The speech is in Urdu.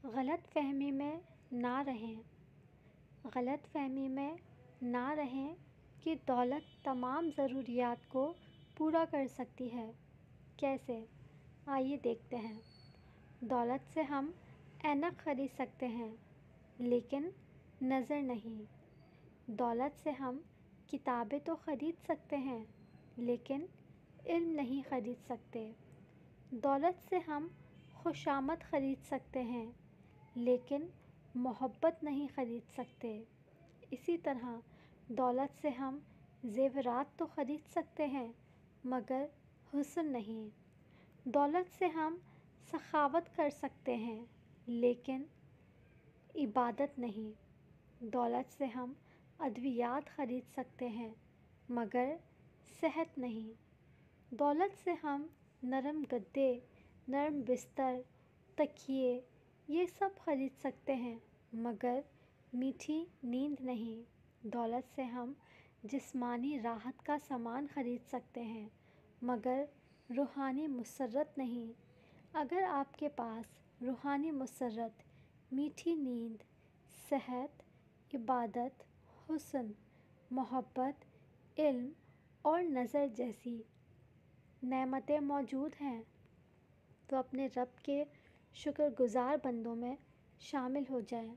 غلط فہمی میں نہ رہیں غلط فہمی میں نہ رہیں کہ دولت تمام ضروریات کو پورا کر سکتی ہے۔ کیسے؟ آئیے دیکھتے ہیں۔ دولت سے ہم اینک خرید سکتے ہیں لیکن نظر نہیں۔ دولت سے ہم کتابیں تو خرید سکتے ہیں لیکن علم نہیں خرید سکتے۔ دولت سے ہم خوشامد خرید سکتے ہیں لیکن محبت نہیں خرید سکتے۔ اسی طرح دولت سے ہم زیورات تو خرید سکتے ہیں مگر حسن نہیں۔ دولت سے ہم سخاوت کر سکتے ہیں لیکن عبادت نہیں۔ دولت سے ہم ادویات خرید سکتے ہیں مگر صحت نہیں۔ دولت سے ہم نرم گدے، نرم بستر، تکیے یہ سب خرید سکتے ہیں مگر میٹھی نیند نہیں۔ دولت سے ہم جسمانی راحت کا سامان خرید سکتے ہیں مگر روحانی مسرت نہیں۔ اگر آپ کے پاس روحانی مسرت، میٹھی نیند، صحت، عبادت، حسن، محبت، علم اور نظر جیسی نعمتیں موجود ہیں تو اپنے رب کے شکر گزار بندوں میں شامل ہو جائیں۔